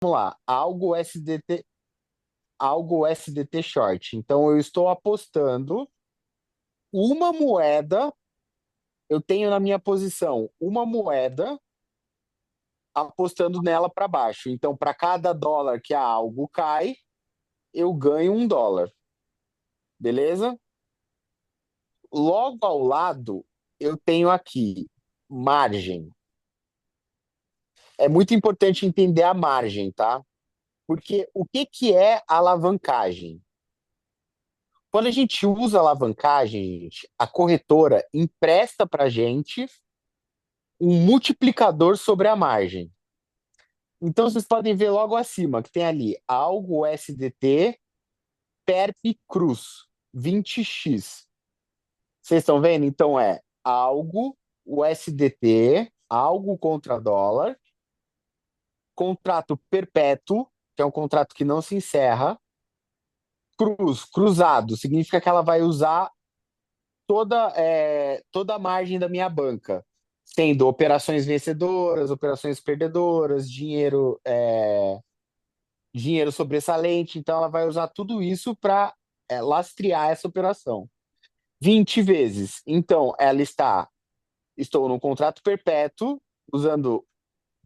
Vamos lá, algo SDT short. Então eu estou apostando uma moeda, eu tenho na minha posição uma moeda apostando nela para baixo. Então, para cada dólar que a algo cai, eu ganho um dólar, beleza? Logo ao lado, eu tenho aqui margem. É muito importante entender a margem, tá? Porque o que que é alavancagem? Quando a gente usa alavancagem, gente, a corretora empresta para a gente um multiplicador sobre a margem. Então, vocês podem ver logo acima que tem ali algo SDT Perp Cruz 20x. Vocês estão vendo? Então é algo USDT, algo contra dólar, contrato perpétuo, que é um contrato que não se encerra, cruzado, significa que ela vai usar toda a margem da minha banca, sendo operações vencedoras, operações perdedoras, dinheiro sobressalente, então ela vai usar tudo isso para lastrear essa operação. 20 vezes. Então, estou num contrato perpétuo, usando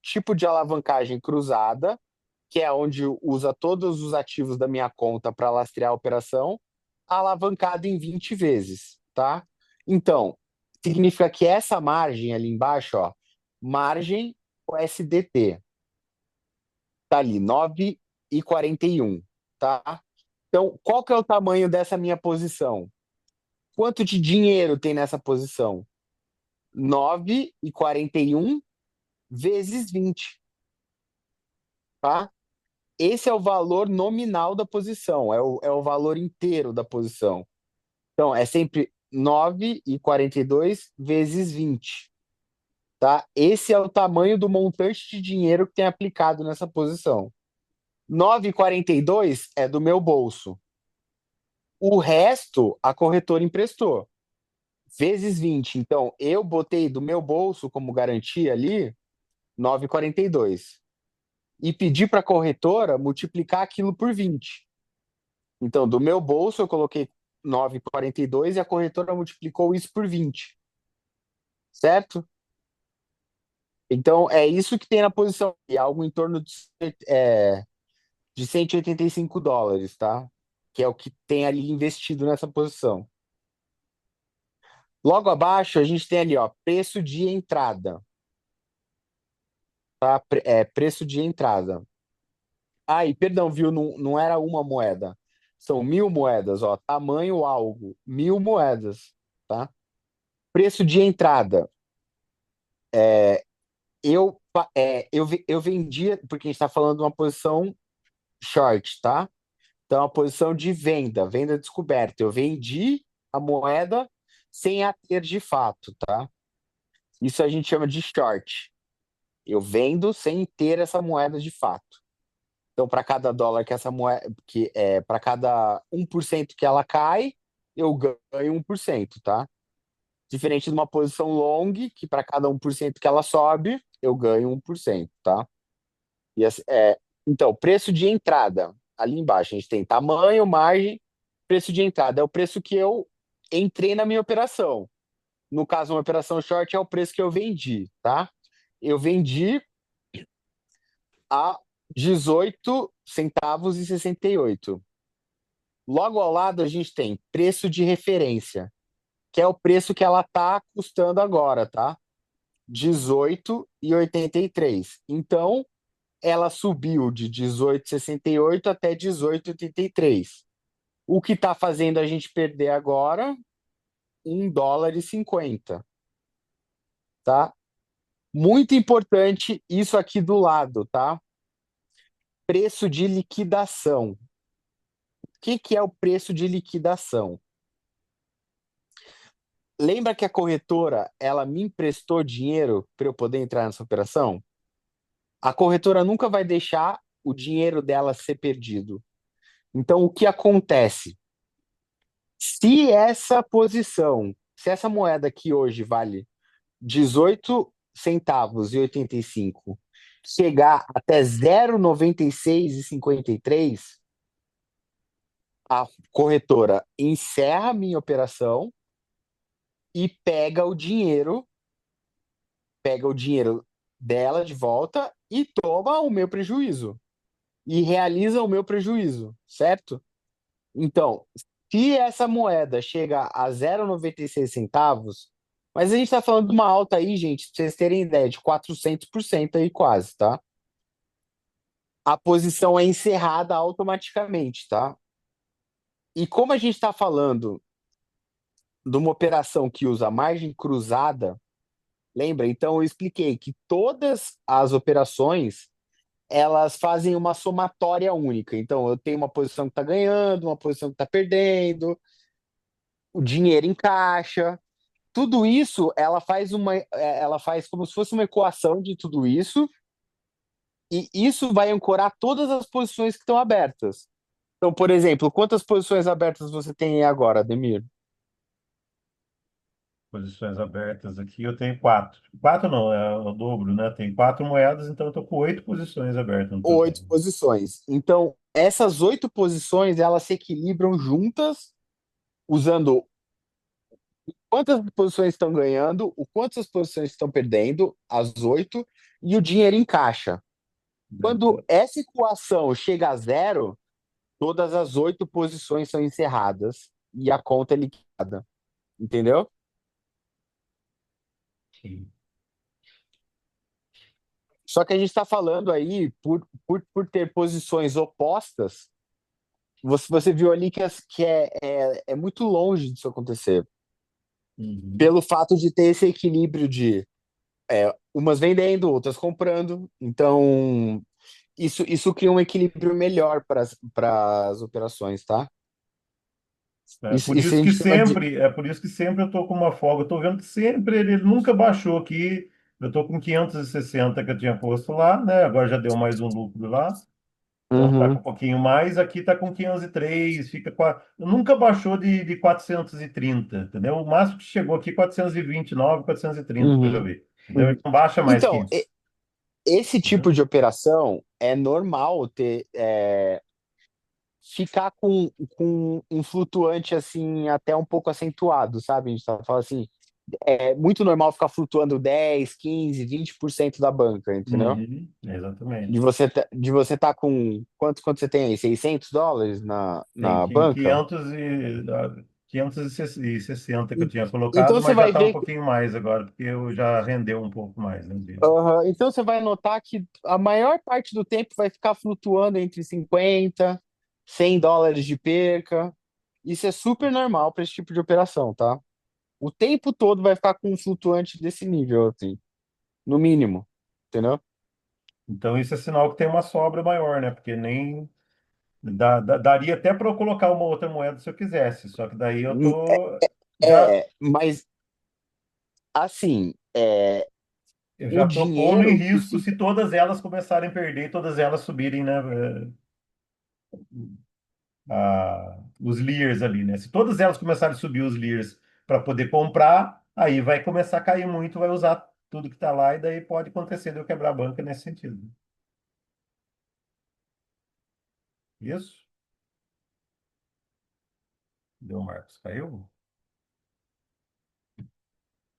tipo de alavancagem cruzada, que é onde usa todos os ativos da minha conta para lastrear a operação, alavancado em 20 vezes, tá? Então, significa que essa margem ali embaixo, ó, margem USDT, tá ali, 9,41, tá? Então, qual que é o tamanho dessa minha posição? Quanto de dinheiro tem nessa posição? 9,41 vezes 20, tá? Esse é o valor nominal da posição, é o valor inteiro da posição. Então, é sempre 9,42 vezes 20, tá? Esse é o tamanho do montante de dinheiro que tem aplicado nessa posição. 9,42 é do meu bolso. O resto, a corretora emprestou. Vezes 20. Então, eu botei do meu bolso como garantia ali 9,42. E pedi para a corretora multiplicar aquilo por 20. Então, do meu bolso eu coloquei 9,42 e a corretora multiplicou isso por 20, certo? Então, é isso que tem na posição, é algo em torno de US$ 185, tá? Que é o que tem ali investido nessa posição. Logo abaixo, a gente tem ali, ó, preço de entrada, tá? Preço de entrada. Ah, e perdão, viu? Não, não era uma moeda. São 1.000 moedas, ó. Tamanho algo, 1.000 moedas, tá? Preço de entrada. Eu vendia, porque a gente está falando de uma posição short, tá? Então, a posição de venda, venda descoberta. Eu vendi a moeda sem a ter de fato, tá? Isso a gente chama de short. Eu vendo sem ter essa moeda de fato. Então, para cada dólar que essa moeda, para cada 1% que ela cai, eu ganho 1%, tá? Diferente de uma posição long, que para cada 1% que ela sobe, eu ganho 1%, tá? Então, preço de entrada. Ali embaixo a gente tem tamanho, margem, preço de entrada. É o preço que eu entrei na minha operação. No caso, uma operação short é o preço que eu vendi, tá? Eu vendi a 18 centavos e 68. Logo ao lado a gente tem preço de referência, que é o preço que ela está custando agora, tá? 18,83. Então, ela subiu de 18,68 até 18,83. O que está fazendo a gente perder agora? US$ 1,50, tá? Muito importante isso aqui do lado, tá? Preço de liquidação. O que é o preço de liquidação? Lembra que a corretora, ela me emprestou dinheiro para eu poder entrar nessa operação? A corretora nunca vai deixar o dinheiro dela ser perdido. Então, o que acontece? Se essa moeda aqui hoje vale 18 centavos e 85 chegar até 0,9653, a corretora encerra a minha operação e pega o dinheiro dela de volta e toma o meu prejuízo e realiza o meu prejuízo, certo? Então, se essa moeda chega a 0,96 centavos, mas a gente está falando de uma alta aí, gente, pra vocês terem ideia, de 400% aí quase, tá? A posição é encerrada automaticamente, tá? E como a gente está falando de uma operação que usa margem cruzada, lembra? Então eu expliquei que todas as operações elas fazem uma somatória única. Então eu tenho uma posição que está ganhando, uma posição que está perdendo, o dinheiro em caixa, tudo isso ela faz como se fosse uma equação de tudo isso, e isso vai ancorar todas as posições que estão abertas. Então, por exemplo, quantas posições abertas você tem agora, Ademir? Posições abertas aqui, eu tenho quatro. Quatro não, é o dobro, né? Tem quatro moedas, então eu tô com 8 posições abertas no total. 8 posições. Então, essas 8 posições, elas se equilibram juntas, usando quantas posições estão ganhando, o quantas posições estão perdendo, as 8, e o dinheiro em caixa. Quando essa equação chega a zero, todas as 8 posições são encerradas e a conta é liquidada. Entendeu? Sim. Só que a gente está falando aí, por ter posições opostas, você viu ali que é muito longe disso acontecer. Uhum. Pelo fato de ter esse equilíbrio de umas vendendo, outras comprando. Então, isso cria um equilíbrio melhor para as operações, tá? Isso a gente chama de. É por isso que sempre eu tô com uma folga. Eu tô vendo que sempre ele nunca baixou aqui. Eu tô com 560 que eu tinha posto lá, né? Agora já deu mais um lucro lá. Então tá com Uhum, um pouquinho mais. Aqui tá com 503, fica nunca baixou de 430, entendeu? O máximo que chegou aqui 429, 430 que eu já uhum, vi. Entendeu? Ele uhum. não baixa mais que Então, isso. esse Entendeu? tipo de operação é normal ficar com um flutuante assim até um pouco acentuado, sabe? A gente tá falando assim, é muito normal ficar flutuando 10, 15, 20% da banca, entendeu? Uhum, De exatamente. você tá com quanto você tem aí? US$ 600 Tem na banca? 560 que eu tinha Então colocado, você mas já vai está um ver, pouquinho mais agora, porque eu já rendeu um pouco mais, né, então você vai notar que a maior parte do tempo vai ficar flutuando entre 50, US$ 100 de perca. Isso é super normal para esse tipo de operação, tá? O tempo todo vai ficar com um flutuante desse nível, assim, no mínimo, entendeu? Então isso é sinal que tem uma sobra maior, né? Porque nem daria até para eu colocar uma outra moeda se eu quisesse, só que daí eu Hum, tô já Mas assim, eu o já tô pondo em dinheiro que risco se fica. todas elas começarem a perder e todas elas subirem, né? Os Lears ali, né? Se todas elas começarem a subir os Lears para poder comprar, aí vai começar a cair muito, vai usar tudo que está lá e daí pode acontecer de eu quebrar a banca nesse sentido. Isso? Deu, Marcos. Caiu?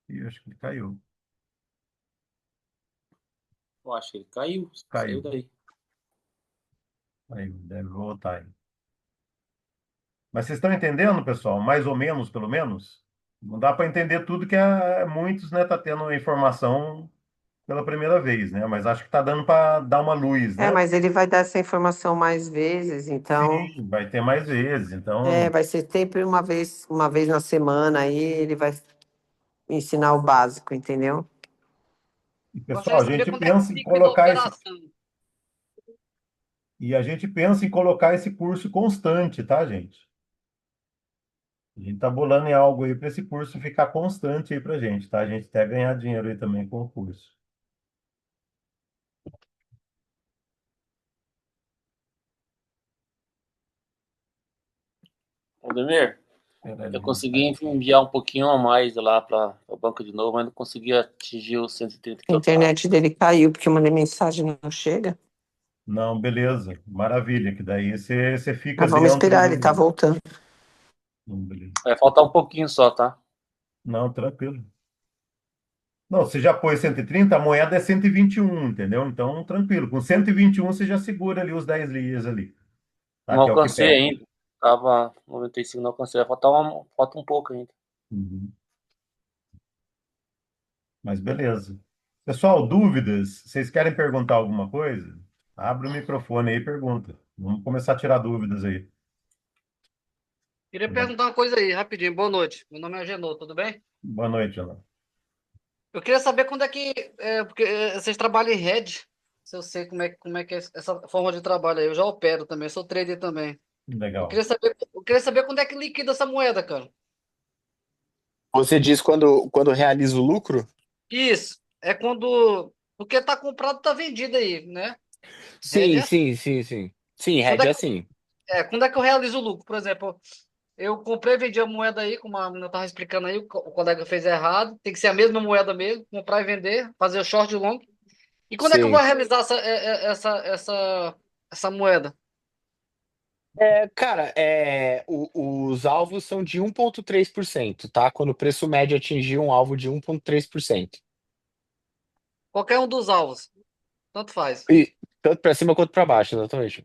Ih, acho que ele caiu. Eu acho que ele caiu, saiu Caiu. daí. Caiu. Deve voltar aí. Mas vocês estão entendendo, pessoal? Mais ou menos, pelo menos? Não dá para entender tudo que muitos, né, tá tendo a informação pela primeira vez, né? Mas acho que tá dando para dar uma luz, É, né? mas ele vai dar essa informação mais vezes, então Sim, vai ter mais vezes. Então, vai ser sempre uma vez na semana aí ele vai ensinar o básico, entendeu? pessoal, a gente pensa em colocar esse e a gente pensa em colocar esse curso constante, tá, gente? A gente tá bolando em algo aí para esse curso ficar constante aí pra gente, tá? A gente até ganhar dinheiro aí também com o curso. Aldemir, Era Eu ali, consegui enviar um pouquinho a mais lá para o banco de novo, mas não consegui atingir os 130 A que eu tava. internet dele caiu porque eu mandei mensagem e não chega. Não, beleza. Maravilha, que daí você fica Mas vamos dentro esperar, ele tá do. voltando. Beleza. Vai faltar um pouquinho só, tá? Não, tranquilo. Não, você já pôs 130, a moeda é 121, entendeu? Então, tranquilo. Com 121 você já segura ali os 10 dias ali, tá? Não Que é o que alcancei pede. ainda. Tava 95, não alcancei. Falta um pouco ainda. Uhum. Mas beleza. Pessoal, dúvidas? Vocês querem perguntar alguma coisa? Abre o microfone aí e pergunta. Vamos começar a tirar dúvidas aí. Queria perguntar uma coisa aí, rapidinho. Boa noite. Meu nome é Agenor, tudo bem? Boa noite, Ana. Eu queria saber quando é que. Porque vocês trabalham em rede. Se eu sei como é que é essa forma de trabalho aí. Eu já opero também, sou trader também. Legal. Eu queria saber quando é que liquida essa moeda, cara. Você diz quando realiza o lucro? Isso. É quando. Porque tá comprado, tá vendido aí, né? Rede Sim, é. sim, sim, sim. Sim, Quando hedge é é que, assim. quando é que eu realizo o lucro? Por exemplo, eu comprei e vendi a moeda aí, como a menina tava explicando aí, o colega fez errado. Tem que ser a mesma moeda mesmo, comprar e vender, fazer o short e o long. E quando é que eu vou Sim. realizar essa moeda? Cara, os alvos são de 1,3%, tá? Quando o preço médio atingir um alvo de 1,3%. Qualquer um dos alvos. Tanto faz. E tanto para cima quanto para baixo, exatamente.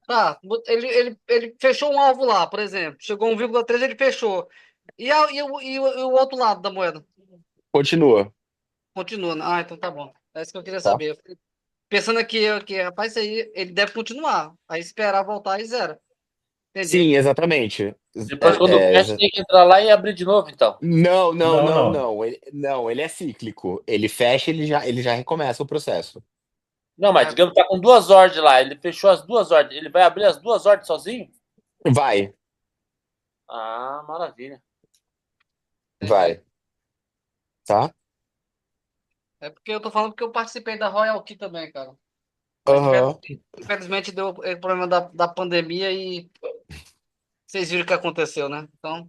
Tá, ele fechou um alvo lá, por exemplo. Chegou a 1,3, ele fechou. E o outro lado da moeda? Continua, Continua, né? Ah, então tá bom. É isso que eu queria tá? saber. Eu fiquei pensando aqui, rapaz, isso aí ele deve continuar. Aí esperar voltar e zero. Entendi. Sim, exatamente. Depois, É, quando fecha, tem que entrar lá e abrir de novo, então. Não, não, Não, não, não. não. Ele é cíclico. Ele fecha, ele já recomeça o processo. Não, mas é, digamos que tá com duas ordens lá. Ele fechou as duas ordens. Ele vai abrir as duas ordens sozinho? Vai, Ah, maravilha. entendi. vai, tá? É porque eu tô falando porque eu participei da Royal Key também, cara. Mas Aham. infelizmente deu o problema da pandemia e vocês viram o que aconteceu, né? Então,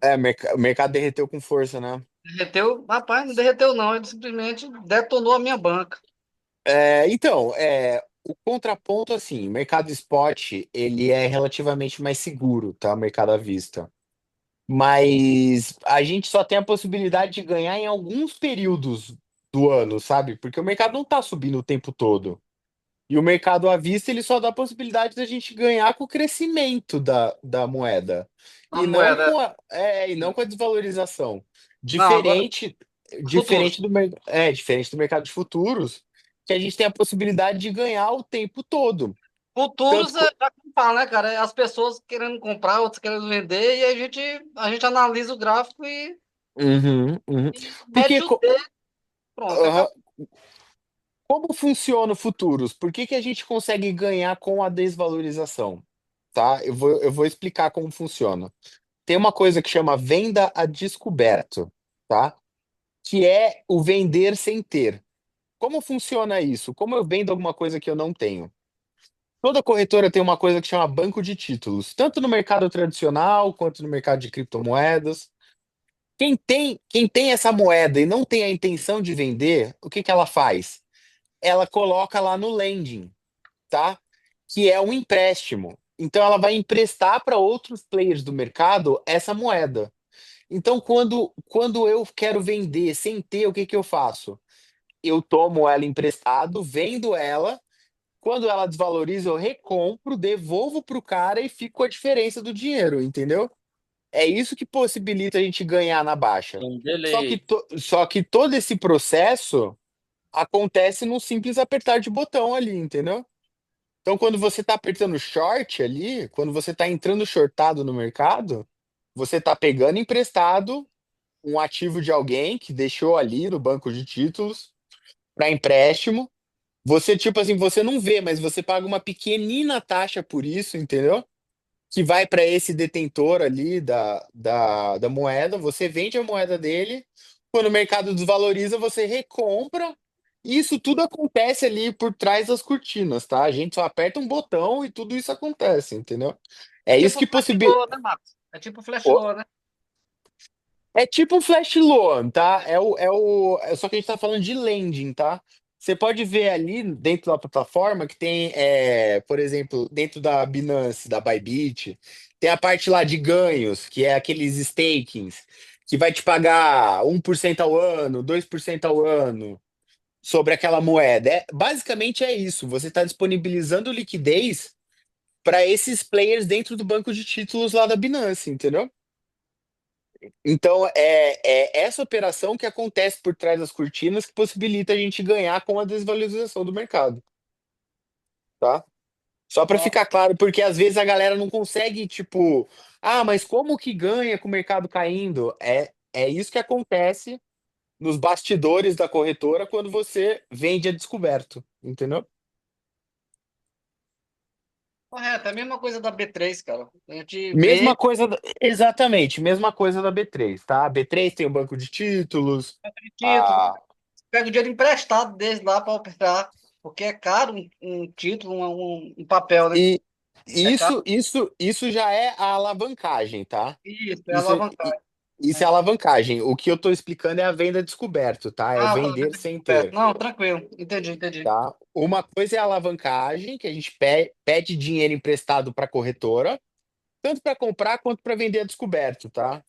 O mercado derreteu com força, né? derreteu, rapaz, não derreteu não, ele simplesmente detonou a minha banca. Então, o contraponto, assim, mercado spot, ele é relativamente mais seguro, tá? Mercado à vista. Mas a gente só tem a possibilidade de ganhar em alguns períodos do ano, sabe? Porque o mercado não tá subindo o tempo todo. E o mercado à vista, ele só dá a possibilidade da gente ganhar com o crescimento da moeda. A E não moeda. com a desvalorização. Não, agora, Diferente, futuros. diferente do mercado de futuros, que a gente tem a possibilidade de ganhar o tempo todo. Tanto, Futuros é já comprar, né, cara? É as pessoas querendo comprar, outras querendo vender, e a gente analisa o gráfico Uhum, uhum. e Porque mete o D, pronto, aham, acabou. como funciona o futuros? Por que que a gente consegue ganhar com a desvalorização? Tá? Eu vou explicar como funciona. Tem uma coisa que chama venda a descoberto, tá? Que é o vender sem ter. Como funciona isso? Como eu vendo alguma coisa que eu não tenho? Toda corretora tem uma coisa que chama banco de títulos, tanto no mercado tradicional quanto no mercado de criptomoedas. Quem tem essa moeda e não tem a intenção de vender, o que que ela faz? Ela coloca lá no lending, tá? Que é um empréstimo. Então ela vai emprestar para outros players do mercado essa moeda. Então, quando eu quero vender sem ter, o que que eu faço? Eu tomo ela emprestado, vendo ela. Quando ela desvaloriza, eu recompro, devolvo para o cara e fico com a diferença do dinheiro, entendeu? É isso que possibilita a gente ganhar na baixa. Um Só que, delay. só que todo esse processo acontece num simples apertar de botão ali, entendeu? Então, quando você está apertando short ali, quando você está entrando shortado no mercado, você está pegando emprestado um ativo de alguém que deixou ali no banco de títulos para empréstimo. Você, tipo assim, você não vê, mas você paga uma pequenina taxa por isso, entendeu? Que vai para esse detentor ali da moeda. Você vende a moeda dele. Quando o mercado desvaloriza, você recompra. Isso tudo acontece ali por trás das cortinas, tá? A gente só aperta um botão e tudo isso acontece, entendeu? É É isso tipo que flash possibilita. loan, né, Marcos? É tipo flash loan, né? É tipo um flash loan, tá? Só que a gente tá falando de lending, tá? Você pode ver ali dentro da plataforma que tem, por exemplo, dentro da Binance, da Bybit, tem a parte lá de ganhos, que é aqueles stakings, que vai te pagar 1% ao ano, 2% ao ano sobre aquela moeda. Basicamente é isso. Você está disponibilizando liquidez para esses players dentro do banco de títulos lá da Binance, entendeu? Então, é essa operação que acontece por trás das cortinas que possibilita a gente ganhar com a desvalorização do mercado, tá? Só para Ó, ficar claro, porque às vezes a galera não consegue, tipo, mas como que ganha com o mercado caindo? É isso que acontece nos bastidores da corretora quando você vende a descoberto, entendeu? correto, é a mesma coisa da B3, cara. A gente Mesma vende coisa, exatamente, mesma coisa da B3, tá? A B3 tem o banco de títulos, título, a, pega o dinheiro emprestado deles lá para operar, porque é caro um título, um papel, né? e É caro. isso já é a alavancagem, tá? Isso, é Isso, alavancagem. isso é Né? alavancagem. O que eu tô explicando é a venda descoberto, tá? É o Ah, tá, vender sem descoberto. ter, Não, tranquilo. Entendi, entendi. tá? Uma coisa é a alavancagem, que a gente pede dinheiro emprestado para corretora, tanto para comprar quanto para vender a descoberto, tá?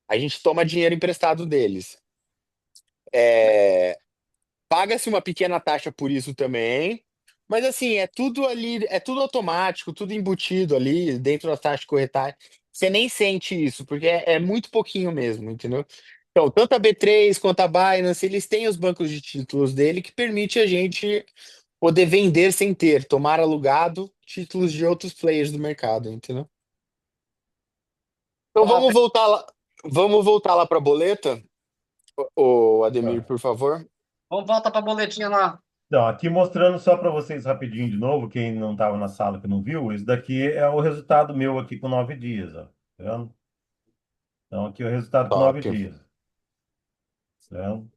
A gente toma dinheiro emprestado deles. É, paga-se uma pequena taxa por isso também, mas assim, é tudo ali, é tudo automático, tudo embutido ali dentro da taxa de corretagem. Você nem sente isso, porque é muito pouquinho mesmo, entendeu? Então, tanto a B3 quanto a Binance, eles têm os bancos de títulos dele que permite a gente poder vender sem ter, tomar alugado títulos de outros players do mercado, entendeu? Então Ó, vamos voltar lá para a boleta, o Ademir, Tá. por favor. vamos voltar para a boletinha lá. Então, aqui mostrando só para vocês rapidinho de novo, quem não estava na sala que não viu, isso daqui é o resultado meu aqui com 9 dias, ó. Tá vendo? Então, aqui é o resultado com Top. 9 dias. Certo?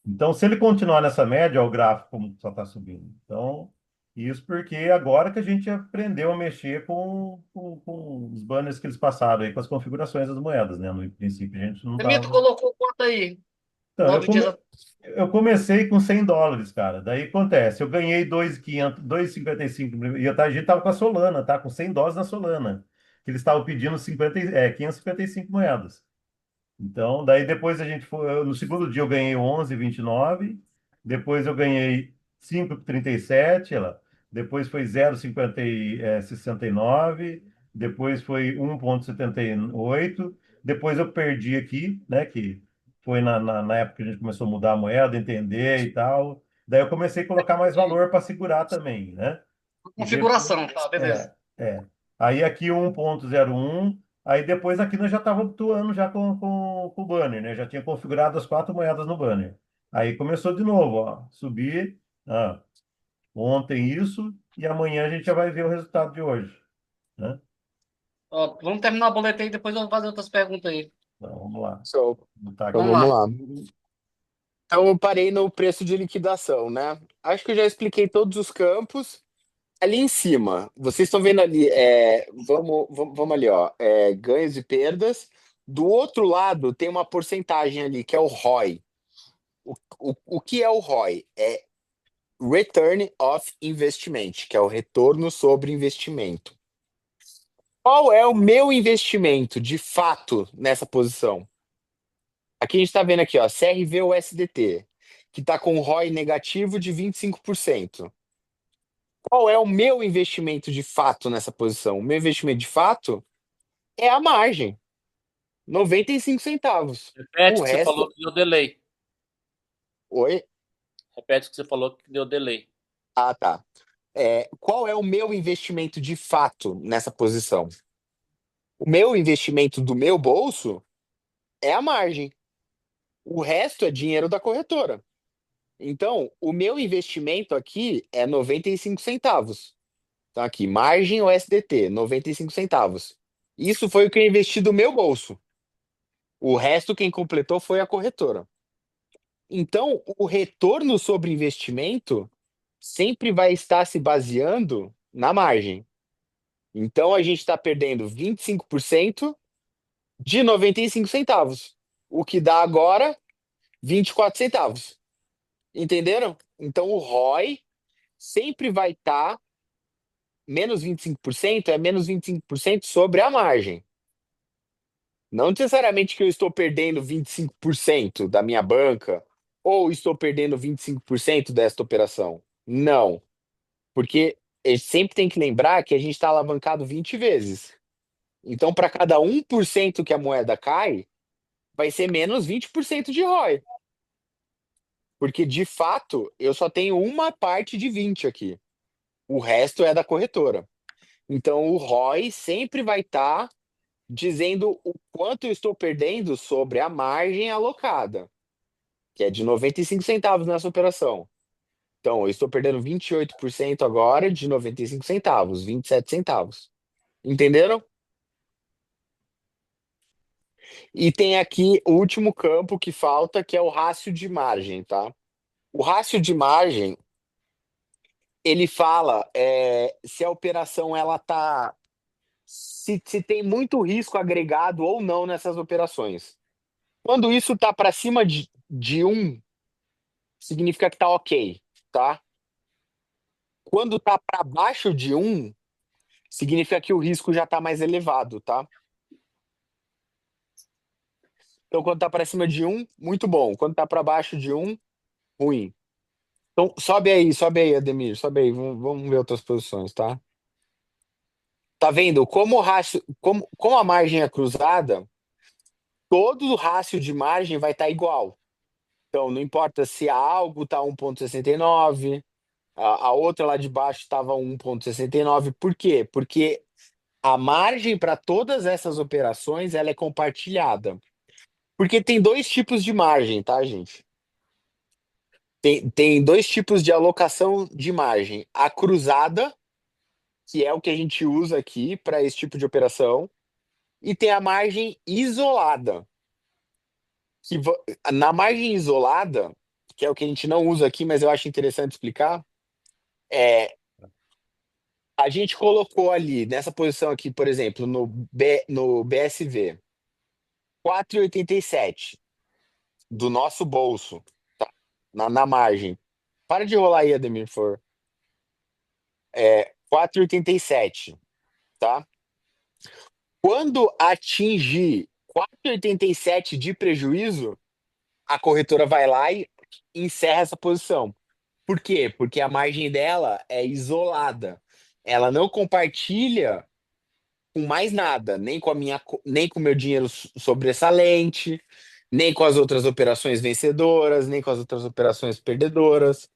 Então, se ele continuar nessa média, ó, o gráfico como só está subindo. Então, isso porque agora que a gente aprendeu a mexer com os banners que eles passaram aí, com as configurações das moedas, né? No princípio, a gente não Demito estava. colocou quanto aí? Então, 9 dias. eu comecei com US$ 100, cara. Daí acontece, eu ganhei 2,500, 2,55 a gente tava com a Solana, tá? Com US$ 100 na Solana. Que eles estavam pedindo 555 moedas. Então, daí depois a gente foi. No segundo dia eu ganhei 11,29. Depois eu ganhei 5,37. Ela. Depois foi 0,69. Depois foi 1,78. Depois eu perdi aqui, né? Que foi na época que a gente começou a mudar a moeda, entender e tal. Daí eu comecei a colocar mais De valor para segurar também, né? E depois. configuração, tá, beleza. É. Aí aqui 1,01. Aí depois aqui nós já estávamos atuando já com o banner, né? Já tinha configurado as 4 moedas no banner. Aí começou de novo, ó, subir. Ah, ontem isso e amanhã a gente já vai ver o resultado de hoje, né? Ó, vamos terminar a boleta aí, depois eu vou fazer outras perguntas aí. Então vamos lá. So, Vou botar então Vamos aqui. vamos lá. lá. Então eu parei no preço de liquidação, né? Acho que eu já expliquei todos os campos. Ali em cima, vocês estão vendo ali, vamos ali, ó, ganhos e perdas. Do outro lado tem uma porcentagem ali, que é o ROI. O que é o ROI? É Return of Investment, que é o retorno sobre investimento. Qual é o meu investimento de fato nessa posição? Aqui a gente está vendo aqui, ó, CRV-USDT, que está com ROI negativo de 25%. Qual é o meu investimento de fato nessa posição? O meu investimento de fato é a margem, 95 centavos. Repete O o que você falou resto, que deu delay. oi? Repete o que você falou que deu delay. Ah, tá. Qual é o meu investimento de fato nessa posição? O meu investimento do meu bolso é a margem. O resto é dinheiro da corretora. Então, o meu investimento aqui é 95 centavos. Então, aqui, margem USDT, 95 centavos. Isso foi o que eu investi do meu bolso. O resto, quem completou foi a corretora. Então, o retorno sobre investimento sempre vai estar se baseando na margem. Então, a gente está perdendo 25% de 95 centavos. o que dá agora 24 centavos. Entenderam? Então o ROI sempre vai estar menos 25% é menos 25% sobre a margem. Não necessariamente que eu estou perdendo 25% da minha banca ou estou perdendo 25% desta operação. Não, porque sempre tem que lembrar que a gente está alavancado 20 vezes. Então, para cada 1% que a moeda cai, vai ser menos 20% de ROI. Porque, de fato, eu só tenho uma parte de 20 aqui. O resto é da corretora. Então, o ROI sempre vai estar dizendo o quanto eu estou perdendo sobre a margem alocada, que é de 95 centavos nessa operação. Então, eu estou perdendo 28% agora de 95 centavos, 27 centavos. Entenderam? E tem aqui o último campo que falta, que é o rácio de margem, tá? O rácio de margem, ele fala se a operação ela tá se tem muito risco agregado ou não nessas operações. Quando isso está para cima de um, significa que tá ok, tá? Quando tá para baixo de um, significa que o risco já está mais elevado, tá? Então, quando tá para cima de um, muito bom. Quando tá para baixo de um, ruim. Então, sobe aí, Ademir, sobe aí. Vamos ver outras posições, tá? Tá vendo? Como a margem é cruzada, todo o rácio de margem vai estar igual. Então, não importa se a algo está 1,69, a outra lá de baixo estava 1,69. Por quê? Porque a margem para todas essas operações ela é compartilhada. Porque tem dois tipos de margem, tá, gente? Tem dois tipos de alocação de margem. A cruzada, que é o que a gente usa aqui para esse tipo de operação, e tem a margem isolada. Na margem isolada, que é o que a gente não usa aqui, mas eu acho interessante explicar, é a gente colocou ali, nessa posição aqui, por exemplo, no BSV, 4,87 do nosso bolso, tá? Na margem. Para de rolar aí, Ademir, por favor. 4,87, tá? Quando atingir 4,87 de prejuízo, a corretora vai lá e encerra essa posição. Por quê? Porque a margem dela é isolada. Ela não compartilha com mais nada, nem com o meu dinheiro sobressalente, nem com as outras operações vencedoras, nem com as outras operações perdedoras.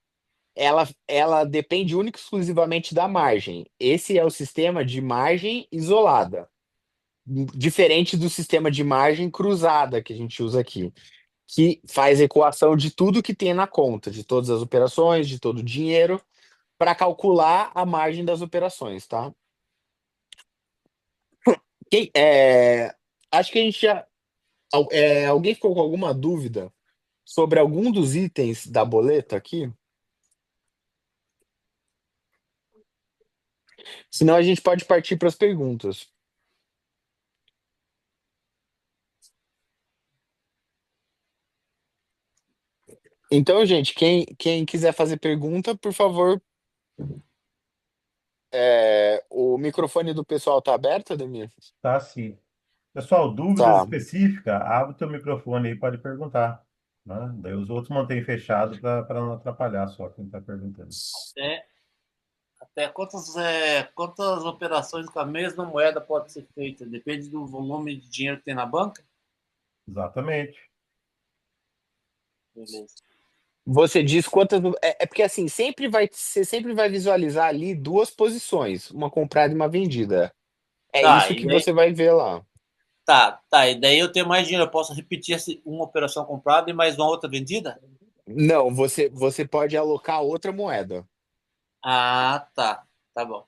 Ela depende única e exclusivamente da margem. Esse é o sistema de margem isolada, diferente do sistema de margem cruzada que a gente usa aqui, que faz equação de tudo que tem na conta, de todas as operações, de todo o dinheiro, para calcular a margem das operações, tá? Quem, acho que a gente já. Alguém ficou com alguma dúvida sobre algum dos itens da boleta aqui? Senão a gente pode partir para as perguntas. Então, gente, quem quiser fazer pergunta, por favor, o microfone do pessoal tá aberto, Ademir? Tá, sim. Pessoal, dúvidas Tá. específicas, abre o teu microfone aí, pode perguntar, né? Daí os outros mantêm fechado para não atrapalhar só quem está perguntando. Até, até quantas operações com a mesma moeda pode ser feita? Depende do volume de dinheiro que tem na banca? Exatamente. Beleza. Você diz quantas. É porque assim, você sempre vai visualizar ali duas posições, uma comprada e uma vendida. É Tá, isso e que daí, você vai ver lá. e daí eu tenho mais dinheiro, eu posso repetir uma operação comprada e mais uma outra vendida? Não, você pode alocar outra moeda, Ah, tá. Tá bom.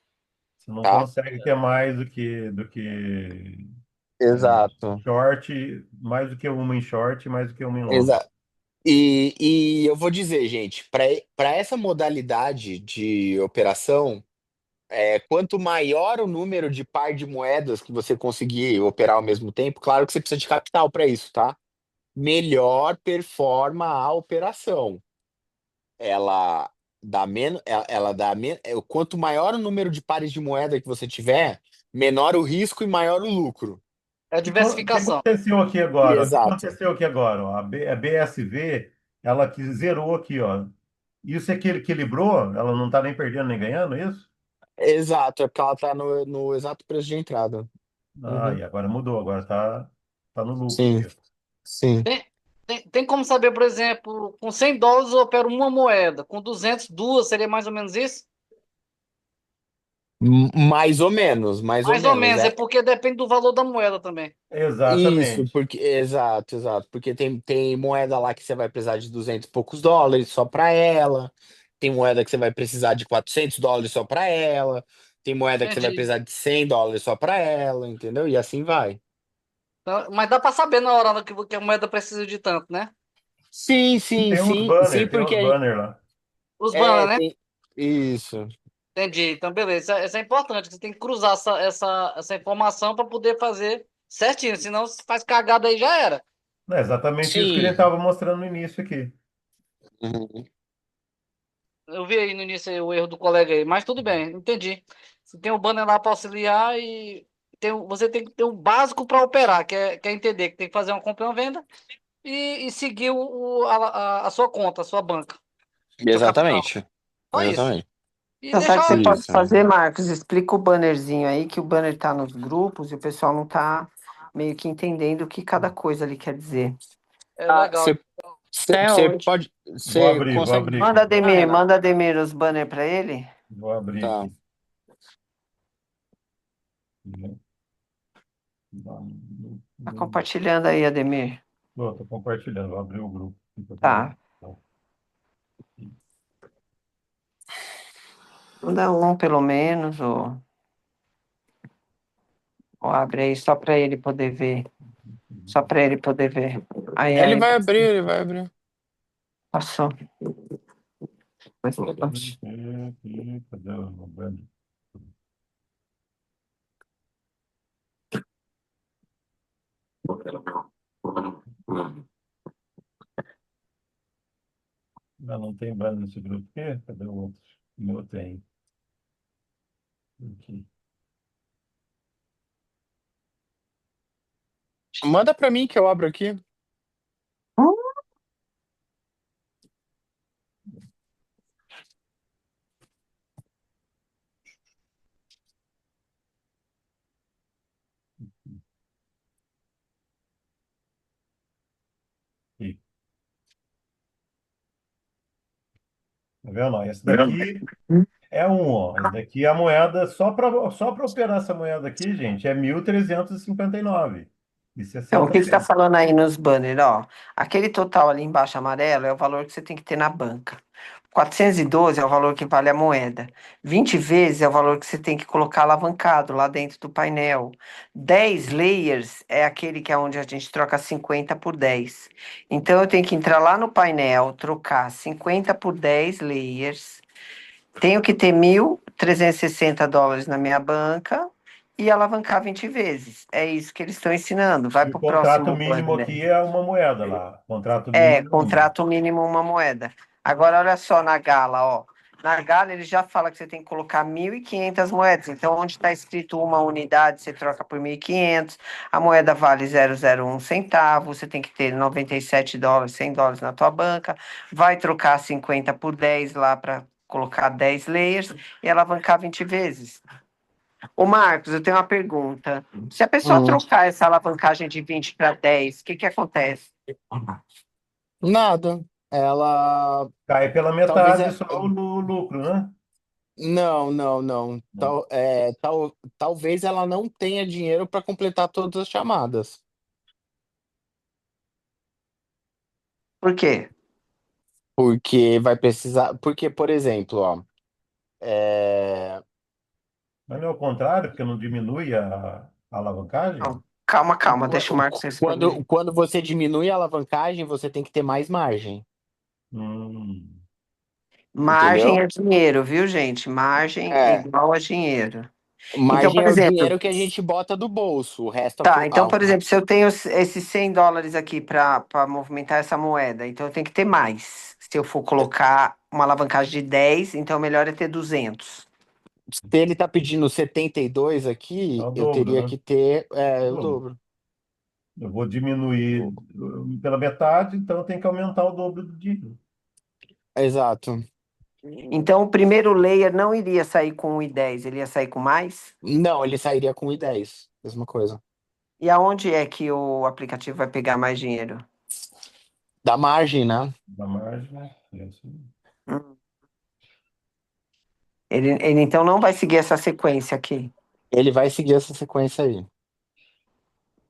Você não tá? consegue ter mais do que Exato. short, mais do que uma em short, mais do que uma em long. Exato. E eu vou dizer, gente, para essa modalidade de operação, quanto maior o número de par de moedas que você conseguir operar ao mesmo tempo, claro que você precisa de capital para isso, tá? melhor performa a operação. Ela dá menos, ela dá quanto maior o número de pares de moeda que você tiver, menor o risco e maior o lucro. É O que diversificação. aconteceu aqui agora? O que Exato. aconteceu aqui agora? Ó? A BSV, ela que zerou aqui, ó. Isso é que ele equilibrou? Ela não está nem perdendo nem ganhando, é isso? Exato, é porque ela tá no exato preço de entrada. Ah, Uhum. e agora mudou, agora tá no lucro Sim, aqui. sim. Tem como saber, por exemplo, com $100 eu opero uma moeda, com 200 duas, seria mais ou menos isso? Mais ou menos, mais ou Mais ou menos. menos, é porque depende do valor da moeda também. Isso, Exatamente. porque exato, exato, porque tem moeda lá que você vai precisar de 200 e poucos dólares só para ela. Tem moeda que você vai precisar de 400 dólares só para ela. Tem moeda que você vai Entendi. precisar de 100 dólares só para ela, entendeu? E assim vai. Então, mas dá para saber na hora que a moeda precisa de tanto, né? Sim, sim, sim, sim, Tem uns porque banner lá. Os banners, né? tem isso. Entendi. Então, beleza. Isso é importante. Você tem que cruzar essa informação para poder fazer certinho. Senão, se faz cagada aí, já era. É exatamente isso que ele Sim. estava mostrando no início aqui. Uhum. Eu vi aí no início aí o erro do colega aí, mas tudo bem, entendi. Você tem o banner lá para auxiliar e você tem que ter o básico para operar, que é entender que tem que fazer uma compra e uma venda e seguir a sua conta, a sua banca, seu capital. Exatamente. Só isso. Exatamente. E Então, sabe o que você deixar. pode Isso. fazer, Marcos? Explica o bannerzinho aí, que o banner tá nos grupos e o pessoal não tá meio que entendendo o que cada coisa ali quer dizer. É Ah, legal. Até você hoje. pode, você Vou consegue. abrir Manda, aqui. Já Ademir, era. manda, Ademir, os banners para ele. Vou abrir Tá. aqui. Tá compartilhando aí, Ademir. Estou compartilhando, vou abrir o grupo aqui para todo Tá. mundo. Manda um, pelo menos, ou abre aí só para ele poder ver. Só para ele poder ver. Aí, Ele aí, vai abrir, ele vai abrir. passou. Cadê o banner? Não tem banner nesse grupo aqui? Cadê o outro? O meu tem. Aqui. Manda pra mim que eu abro aqui. Aqui. Tá vendo? Ó, esse daqui é um, ó. Esse daqui é a moeda, só para operar essa moeda aqui, gente, é 1.359 e Então, o que 60 ele está centos. falando aí nos banners, ó? Aquele total ali embaixo amarelo é o valor que você tem que ter na banca. 412 é o valor que vale a moeda. 20 vezes é o valor que você tem que colocar alavancado lá dentro do painel. 10 layers é aquele que é onde a gente troca 50 por 10. Então eu tenho que entrar lá no painel, trocar 50 por 10 layers. Tenho que ter $1.360 na minha banca e alavancar 20 vezes. É isso que eles estão ensinando. Vai E o para o contrato próximo mínimo banner. aqui é uma moeda lá. Contrato É, mínimo é um. contrato mínimo uma moeda. Agora, olha só na Gala, ó. Na Gala, ele já fala que você tem que colocar 1.500 moedas. Então, onde está escrito uma unidade, você troca por 1.500. A moeda vale 0,01 centavo. Você tem que ter $97, $100 na tua banca. Vai trocar 50 por 10 lá para colocar 10 layers e alavancar 20 vezes. Ô, Marcos, eu tenho uma pergunta. Se a pessoa Hum. trocar essa alavancagem de 20 para 10, o que que acontece? Nada. Ela Cai pela talvez metade só o lucro, né? não, não, não. Não. Talvez ela não tenha dinheiro para completar todas as chamadas. Por quê? Porque vai precisar. Porque, por exemplo, ó, é, Mas não é o contrário, porque não diminui a alavancagem? Não, calma, calma, deixa o Marcos responder. quando você diminui a alavancagem, você tem que ter mais margem. Margem Entendeu? é dinheiro, viu, gente? Margem é É, igual a dinheiro. Então, Margem por é o exemplo, dinheiro que a gente bota do bolso. O resto, tá, então, por exemplo, se eu tenho esses US$ 100 aqui para movimentar essa moeda, então eu tenho que ter mais. Se eu for colocar uma alavancagem de 10, então o melhor é ter 200. se ele tá pedindo 72 É aqui, o eu dobro, teria né? que ter O o dobro. dobro. Eu vou diminuir pela metade, então eu tenho que aumentar o dobro do dinheiro. Exato. Então, o primeiro layer não iria sair com 1,10, ele ia sair com mais? Não, ele sairia com 10. Mesma coisa. E aonde é que o aplicativo vai pegar mais dinheiro? Da margem, né? Da margem, né? É assim. Hum. Ele então não vai seguir essa sequência aqui. Ele vai seguir essa sequência aí.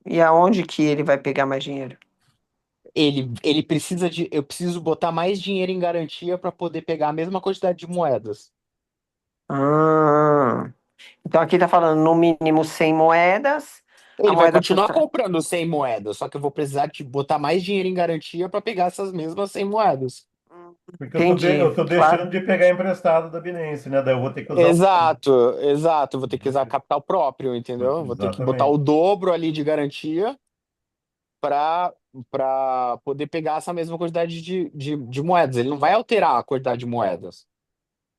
E aonde que ele vai pegar mais dinheiro? Ele precisa de. Eu preciso botar mais dinheiro em garantia para poder pegar a mesma quantidade de moedas. Ah, então aqui tá falando no mínimo 100 moedas, a Ele vai moeda continuar custa. comprando 100 moedas, só que eu vou precisar de botar mais dinheiro em garantia para pegar essas mesmas 100 moedas. Porque eu Entendi, tô deixando claro. de pegar emprestado da Binance, né? Daí eu vou ter que usar o. Exato, exato. Vou ter que usar capital próprio, entendeu? Vou ter que botar o Exatamente. dobro ali de garantia para poder pegar essa mesma quantidade de moedas. Ele não vai alterar a quantidade de moedas.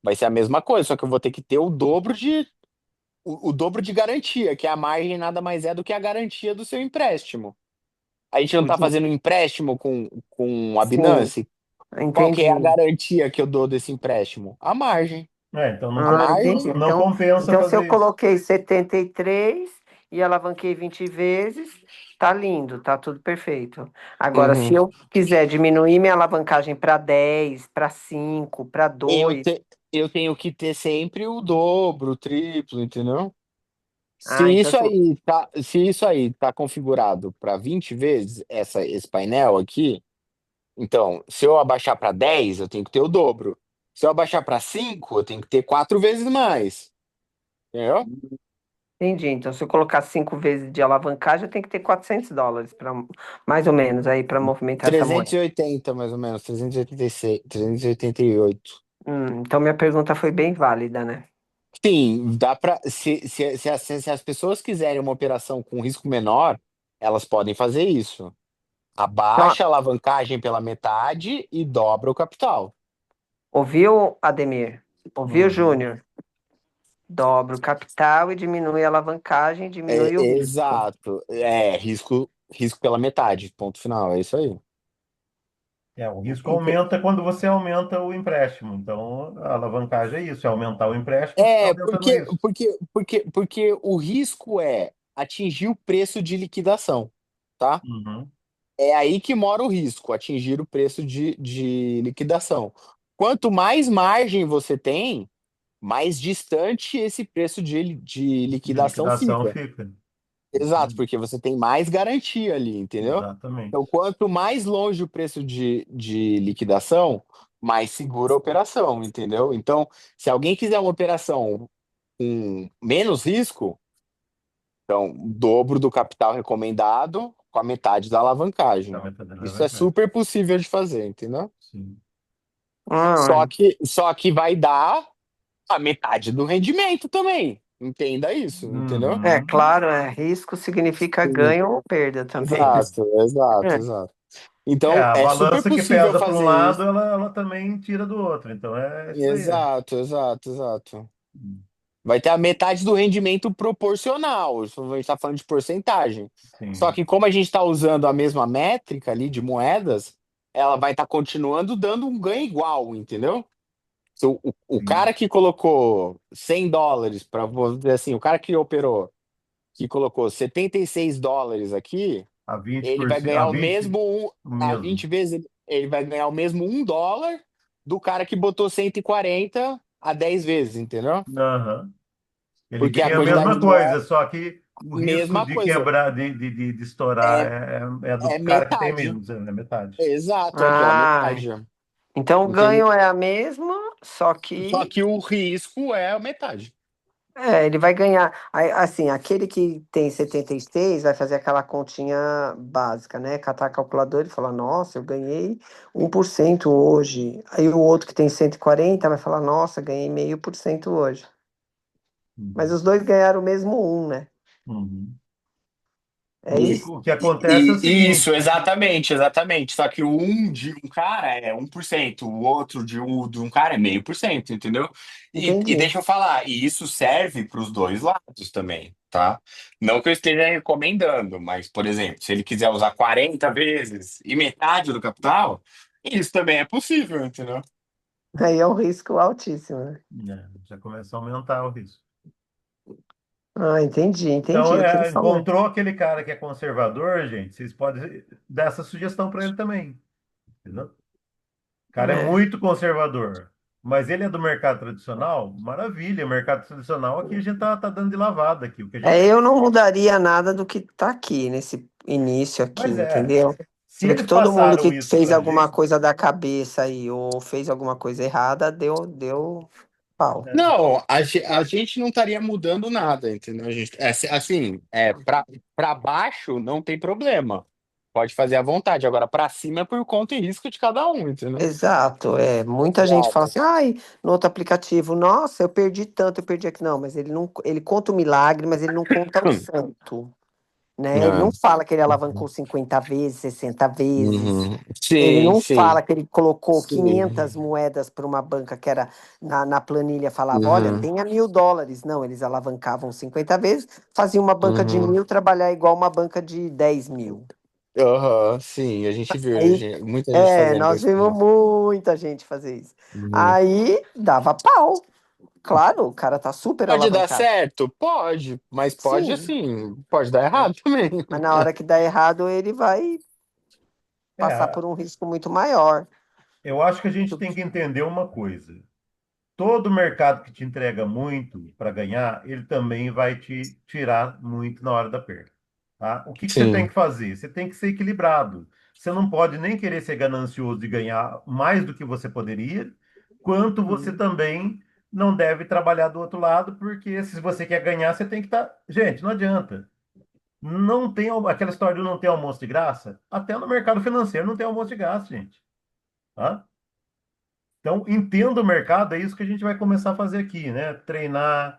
Vai ser a mesma coisa, só que eu vou ter que ter o dobro de garantia, que a margem nada mais é do que a garantia do seu empréstimo. A gente não O está din- fazendo um empréstimo com a Sim, Binance? Qual que é a entendi. garantia que eu dou desse empréstimo? A margem. Então A Entendi. margem, não compensa Então, se eu fazer isso. coloquei 73 e alavanquei 20 vezes, tá lindo, tá tudo perfeito. Agora, se uhum. eu quiser diminuir minha alavancagem para 10, para 5, para eu, 2, te- eu tenho que ter sempre o dobro, o triplo, entendeu? Se então isso assim, aí tá, se isso aí tá configurado para 20 vezes esse painel aqui, então, se eu abaixar para 10 eu tenho que ter o dobro. Se eu abaixar para 5 eu tenho que ter 4 vezes mais. Entendeu? entendi. Então, se eu colocar 5 vezes de alavancagem, eu tenho que ter US$ 400 para mais ou menos aí para movimentar essa moeda. 380 mais ou menos, 386, 388. Então, minha pergunta foi bem válida, né? Sim, dá para se as pessoas quiserem uma operação com risco menor, elas podem fazer isso. Então, Abaixa a alavancagem pela metade e dobra o capital. ouviu, Ademir? Ouviu, Uhum. Júnior? Dobra o capital e diminui a alavancagem, diminui o risco. Exato. Risco pela metade. Ponto final. É isso aí. O risco aumenta quando você aumenta o empréstimo. Então, a alavancagem é isso, é aumentar o empréstimo, você está É, aumentando o risco. porque o risco é atingir o preço de liquidação, tá? Uhum. É aí que mora o risco, atingir o preço de liquidação. Quanto mais margem você tem, mais distante esse preço de De liquidação liquidação fica. fica. Exato, porque você tem mais garantia ali, entendeu? Então, Exatamente. quanto mais longe o preço de liquidação, mais segura a operação, entendeu? Então, se alguém quiser uma operação com menos risco, então, o dobro do capital recomendado com a metade da A alavancagem. metade da Isso é alavancagem. super possível de fazer, entendeu? Sim. Ah, Só que vai dar a metade do rendimento também. Entenda isso, entendeu? Uhum. claro, risco significa Sim. ganho ou perda também, né? Exato, exato, É, exato. Então, A é super balança que possível pesa para um fazer lado, isso. ela também tira do outro. Então, é isso aí. Exato, exato, exato. Vai ter a metade do rendimento proporcional. Isso a gente está falando de porcentagem. Só Sim, que como a gente está usando a mesma métrica ali de moedas, ela vai estar continuando dando um ganho igual, entendeu? Se o sim. cara que colocou US$ 100, para dizer assim, o cara que operou, que colocou US$ 76 aqui, A ele vai 20%, a ganhar o 20 mesmo o a mesmo. 20 vezes, ele vai ganhar o mesmo US$ 1 do cara que botou 140 a 10 vezes, entendeu? Aham. Ele Porque a ganha a quantidade mesma de moeda, coisa, só que o risco mesma de coisa, quebrar, de estourar é, é do é cara que tem metade. menos, é metade. Exato, é pela Ah, metade. então o Entende? ganho é a mesma, só Só que que o risco é a metade. ele vai ganhar. Assim, aquele que tem 76 vai fazer aquela continha básica, né? Catar a calculadora e falar, nossa, eu ganhei 1% hoje. Aí o outro que tem 140 vai falar, nossa, ganhei 0,5% hoje. Mas Uhum. os dois ganharam o mesmo um, né? Uhum. É isso? O que acontece é o Isso, seguinte. exatamente, exatamente. Só que o um de um cara é 1%, o outro de um cara é 0,5%, entendeu? E Entendi. deixa eu falar, e isso serve para os dois lados também, tá? Não que eu esteja recomendando, mas, por exemplo, se ele quiser usar 40 vezes e metade do capital, isso também é possível, entendeu? Aí é um risco altíssimo, né? Né, já começa a aumentar o risco. Ah, entendi, Então, entendi o que ele falou. encontrou aquele cara que é conservador, gente, vocês podem dar essa sugestão para ele também, entendeu? O cara é É. muito conservador, mas ele é do mercado tradicional, maravilha, o mercado tradicional aqui a gente tá dando de lavada aqui, o que a gente... É, eu não mudaria nada do que tá aqui, nesse início aqui, Mas entendeu? se Você vê que eles todo mundo passaram que isso fez pra alguma gente, coisa da cabeça aí, ou fez alguma coisa errada, deu pau. né? Não, a gente não estaria mudando nada, entendeu? A gente, assim, para baixo não tem problema. Pode fazer à vontade. Agora, para cima é por conta e risco de cada um, entendeu? Exato, é. Muita gente fala Exato. assim, ai, no outro aplicativo, nossa, eu perdi tanto, eu perdi aqui. Não, mas ele não, ele conta o milagre, mas ele não conta o santo, né? Ele É. não fala que ele alavancou 50 vezes, 60 vezes. Uhum. Ele Sim, não sim, fala que ele colocou sim. 500 moedas para uma banca que era na planilha, falava, olha, Uhum. tenha US$ 1.000. Não, eles alavancavam 50 vezes, faziam uma banca de Uhum. 1.000 trabalhar igual uma banca de 10.000. Aham, sim, a gente viu Aí, muita gente fazendo nós isso. vimos muita gente fazer isso. Uhum. Aí dava pau. Claro, o cara tá super Pode dar alavancado. certo? Pode, mas pode Sim, assim, pode dar errado também. mas na hora que dá errado, ele vai passar É, por um risco muito maior. eu acho que a gente Muito- tem que entender uma coisa. Todo mercado que te entrega muito para ganhar, ele também vai te tirar muito na hora da perda, tá? O que que você tem Sim. que fazer? Você tem que ser equilibrado. Você não pode nem querer ser ganancioso e ganhar mais do que você poderia, quanto você também não deve trabalhar do outro lado, porque se você quer ganhar, você tem que estar. Gente, não adianta. Não tem aquela história de não ter almoço de graça. Até no mercado financeiro não tem almoço de graça, gente. Tá? Então, entenda o mercado, é isso que a gente vai começar a fazer aqui, né? Treinar,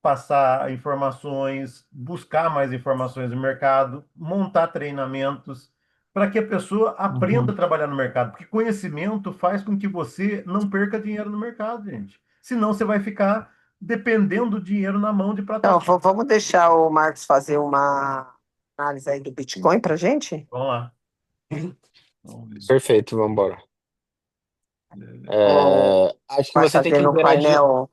passar informações, buscar mais informações no mercado, montar treinamentos, para que a pessoa aprenda a Uhum. trabalhar no mercado. Porque conhecimento faz com que você não perca dinheiro no mercado, gente. Senão você vai ficar dependendo do dinheiro na mão de Então, plataforma. vamos deixar o Marcos fazer uma análise aí do Bitcoin pra gente? Vamos lá. Vamos ver. Perfeito, vamos embora. Ou Acho que vai você tem fazer que no liberar painel?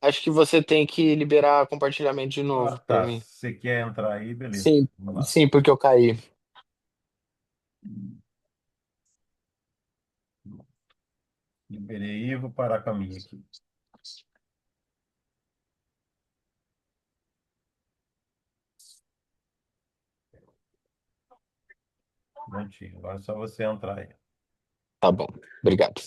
acho que você tem que liberar compartilhamento de Ah, novo para tá. mim. Você quer entrar aí? Beleza. Sim, Vamos lá. sim, porque eu caí. Liberei e vou parar com a minha aqui. Prontinho. Agora é só você entrar aí. Tá bom, obrigado.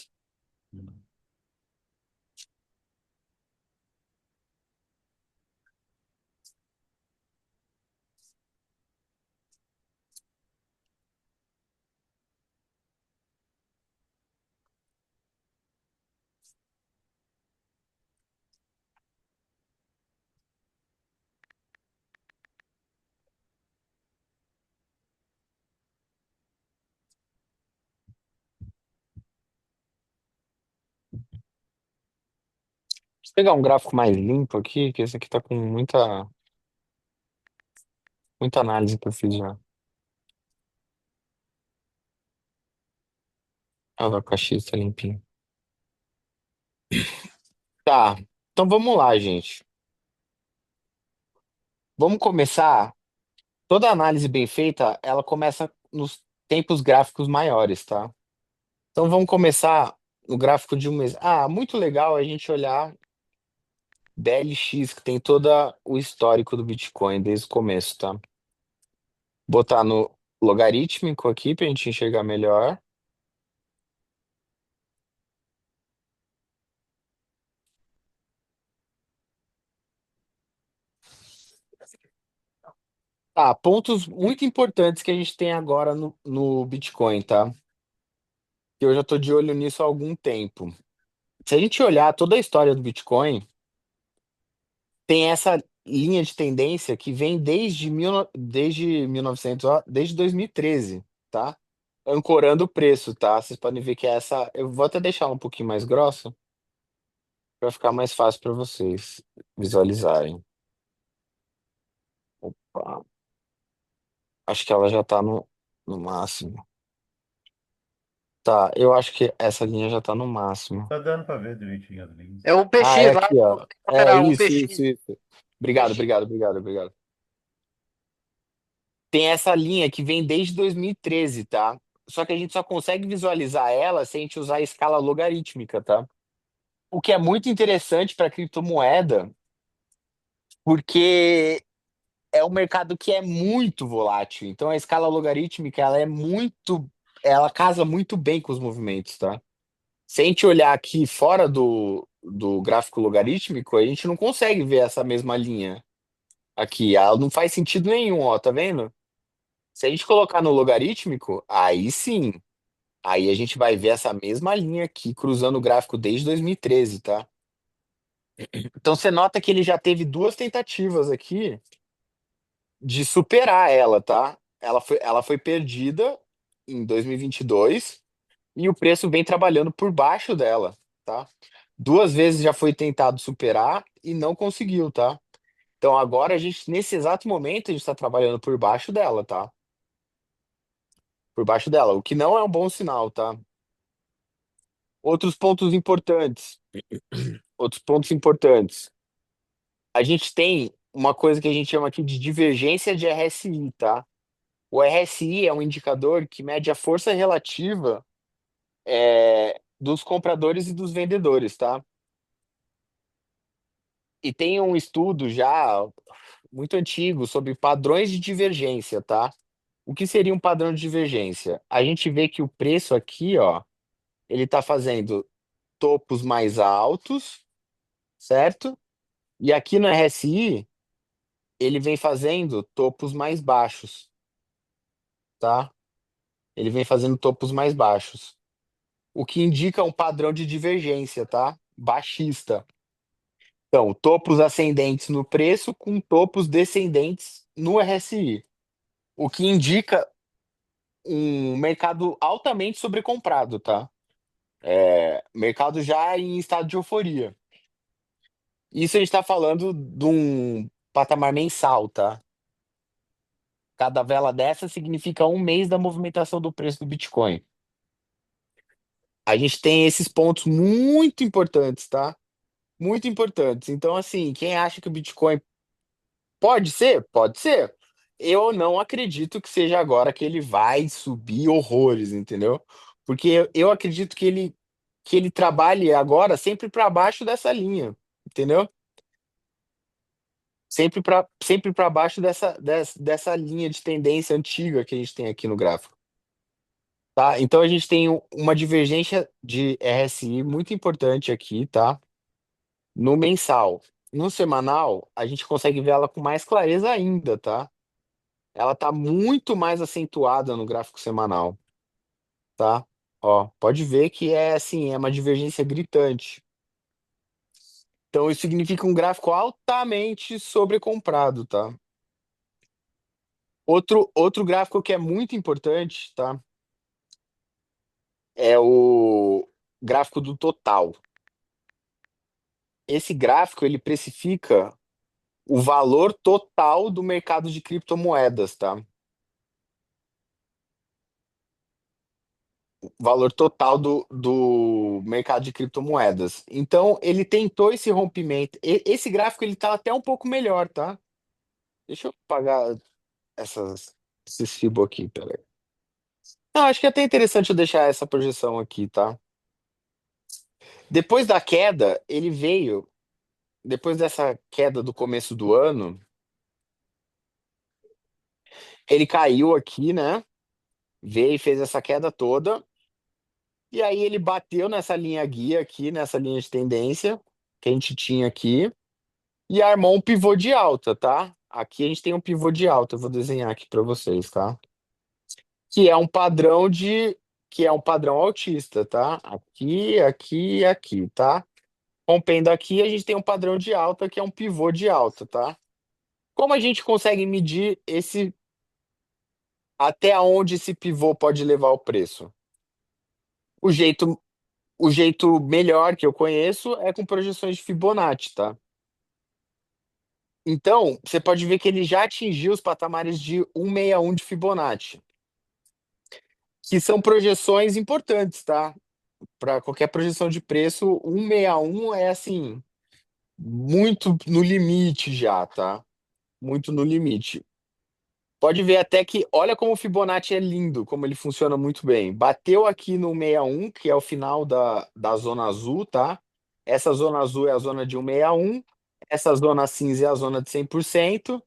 Deixa eu pegar um gráfico mais limpo aqui, que esse aqui tá com muita análise que eu fiz já. Ah, o KX tá limpinho. Tá, então vamos lá, gente. Vamos começar. Toda análise bem feita, ela começa nos tempos gráficos maiores, tá? Então vamos começar no gráfico de um mês. Ah, muito legal a gente olhar DLX, que tem todo o histórico do Bitcoin desde o começo, tá? Botar no logarítmico aqui para a gente enxergar melhor. Tá, pontos muito importantes que a gente tem agora no Bitcoin, tá? Que eu já tô de olho nisso há algum tempo. Se a gente olhar toda a história do Bitcoin, tem essa linha de tendência que vem desde 1900, ó, desde 2013, tá? Ancorando o preço, tá? Vocês podem ver que essa. Eu vou até deixar ela um pouquinho mais grossa para ficar mais fácil para vocês visualizarem. Opa, acho que ela já tá no máximo. Tá, eu acho que essa linha já tá no máximo. Tá dando para ver direitinho as linhas. É o Ah, é PX lá, aqui, ó. tem que É operar o isso, PX. isso, isso. Obrigado, PX. obrigado, obrigado, obrigado. Tem essa linha que vem desde 2013, tá? Só que a gente só consegue visualizar ela se a gente usar a escala logarítmica, tá? O que é muito interessante para criptomoeda, porque é um mercado que é muito volátil. Então a escala logarítmica, ela casa muito bem com os movimentos, tá? Se a gente olhar aqui fora do gráfico logarítmico, a gente não consegue ver essa mesma linha aqui. Ela não faz sentido nenhum, ó, tá vendo? Se a gente colocar no logarítmico, aí sim. Aí a gente vai ver essa mesma linha aqui, cruzando o gráfico desde 2013, tá? Então você nota que ele já teve duas tentativas aqui de superar ela, tá? Ela foi perdida em 2022 e o preço vem trabalhando por baixo dela, tá? Duas vezes já foi tentado superar e não conseguiu, tá? Então agora nesse exato momento, a gente está trabalhando por baixo dela, tá? Por baixo dela, o que não é um bom sinal, tá? Outros pontos importantes. Outros pontos importantes. A gente tem uma coisa que a gente chama aqui de divergência de RSI, tá? O RSI é um indicador que mede a força relativa dos compradores e dos vendedores, tá? E tem um estudo já muito antigo sobre padrões de divergência, tá? O que seria um padrão de divergência? A gente vê que o preço aqui, ó, ele tá fazendo topos mais altos, certo? E aqui no RSI, ele vem fazendo topos mais baixos, tá? Ele vem fazendo topos mais baixos, o que indica um padrão de divergência, tá? Baixista. Então, topos ascendentes no preço com topos descendentes no RSI, o que indica um mercado altamente sobrecomprado, tá? Mercado já em estado de euforia. Isso a gente está falando de um patamar mensal, tá? Cada vela dessa significa um mês da movimentação do preço do Bitcoin. A gente tem esses pontos muito importantes, tá? Muito importantes. Então, assim, quem acha que o Bitcoin pode ser? Pode ser. Eu não acredito que seja agora que ele vai subir horrores, entendeu? Porque eu acredito que ele trabalhe agora sempre para baixo dessa linha, entendeu? Sempre para baixo dessa linha de tendência antiga que a gente tem aqui no gráfico. Tá? Então a gente tem uma divergência de RSI muito importante aqui, tá? No mensal. No semanal, a gente consegue ver ela com mais clareza ainda, tá? Ela tá muito mais acentuada no gráfico semanal, tá? Ó, pode ver que é assim, é uma divergência gritante. Então isso significa um gráfico altamente sobrecomprado, tá? Outro gráfico que é muito importante, tá? É o gráfico do total. Esse gráfico ele precifica o valor total do mercado de criptomoedas, tá? O valor total do mercado de criptomoedas. Então, ele tentou esse rompimento. Esse gráfico ele tá até um pouco melhor, tá? Deixa eu apagar esses fibos aqui, peraí. Não, acho que é até interessante eu deixar essa projeção aqui, tá? Depois da queda, ele veio. Depois dessa queda do começo do ano, ele caiu aqui, né? Veio e fez essa queda toda. E aí ele bateu nessa linha guia aqui, nessa linha de tendência que a gente tinha aqui, e armou um pivô de alta, tá? Aqui a gente tem um pivô de alta, eu vou desenhar aqui para vocês, tá? Que é um padrão que é um padrão altista, tá? Aqui, aqui e aqui, tá? Rompendo aqui, a gente tem um padrão de alta que é um pivô de alta, tá? Como a gente consegue medir esse até onde esse pivô pode levar o preço? O jeito, o jeito melhor que eu conheço é com projeções de Fibonacci, tá? Então, você pode ver que ele já atingiu os patamares de 161 de Fibonacci, que são projeções importantes, tá? Para qualquer projeção de preço, 161 é assim, muito no limite já, tá? Muito no limite. Pode ver até que, olha como o Fibonacci é lindo, como ele funciona muito bem. Bateu aqui no 61, que é o final da zona azul, tá? Essa zona azul é a zona de 161, essa zona cinza é a zona de 100%,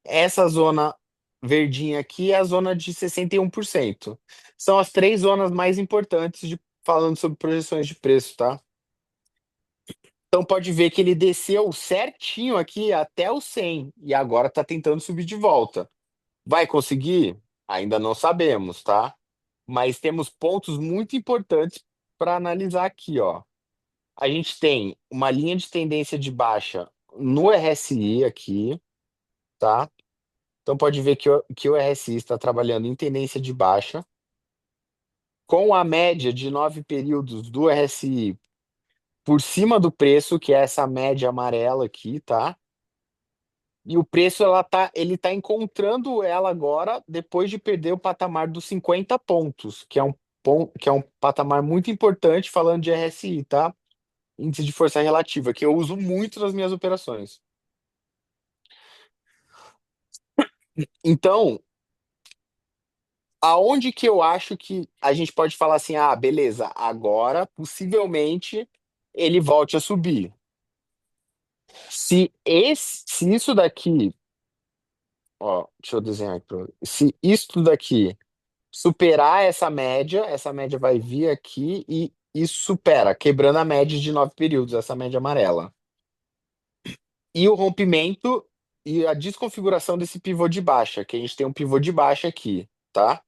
essa zona verdinha aqui é a zona de 61%. São as três zonas mais importantes falando sobre projeções de preço, tá? Então pode ver que ele desceu certinho aqui até o 100 e agora está tentando subir de volta. Vai conseguir? Ainda não sabemos, tá? Mas temos pontos muito importantes para analisar aqui, ó. A gente tem uma linha de tendência de baixa no RSI aqui, tá? Então pode ver que o RSI está trabalhando em tendência de baixa, com a média de 9 períodos do RSI por cima do preço, que é essa média amarela aqui, tá? E o preço ele tá encontrando ela agora depois de perder o patamar dos 50 pontos, que é um patamar muito importante falando de RSI, tá? Índice de força relativa, que eu uso muito nas minhas operações. Então, aonde que eu acho que a gente pode falar assim, ah, beleza, agora possivelmente ele volte a subir. Se isso daqui, ó, deixa eu desenhar aqui, se isso daqui superar essa média vai vir aqui e supera, quebrando a média de 9 períodos, essa média amarela. E o rompimento e a desconfiguração desse pivô de baixa, que a gente tem um pivô de baixa aqui, tá?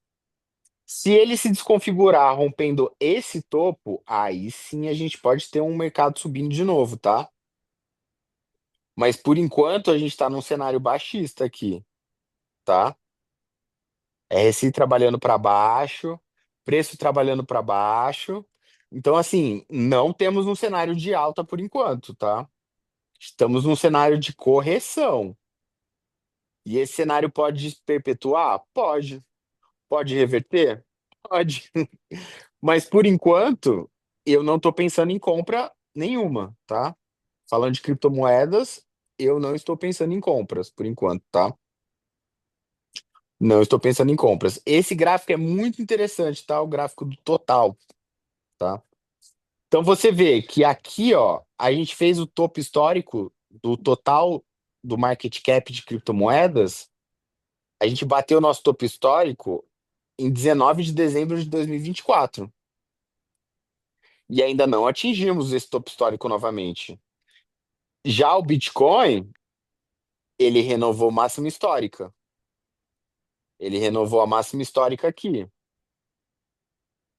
Se ele se desconfigurar rompendo esse topo, aí sim a gente pode ter um mercado subindo de novo, tá? Mas por enquanto a gente está num cenário baixista aqui, tá? RSI trabalhando para baixo, preço trabalhando para baixo. Então, assim, não temos um cenário de alta por enquanto, tá? Estamos num cenário de correção. E esse cenário pode se perpetuar? Pode. Pode reverter? Pode. Mas por enquanto, eu não estou pensando em compra nenhuma, tá? Falando de criptomoedas, eu não estou pensando em compras por enquanto, tá? Não estou pensando em compras. Esse gráfico é muito interessante, tá? O gráfico do total, tá? Então você vê que aqui, ó, a gente fez o topo histórico do total do market cap de criptomoedas. A gente bateu o nosso topo histórico em 19 de dezembro de 2024. E ainda não atingimos esse topo histórico novamente. Já o Bitcoin, ele renovou máxima histórica. Ele renovou a máxima histórica aqui.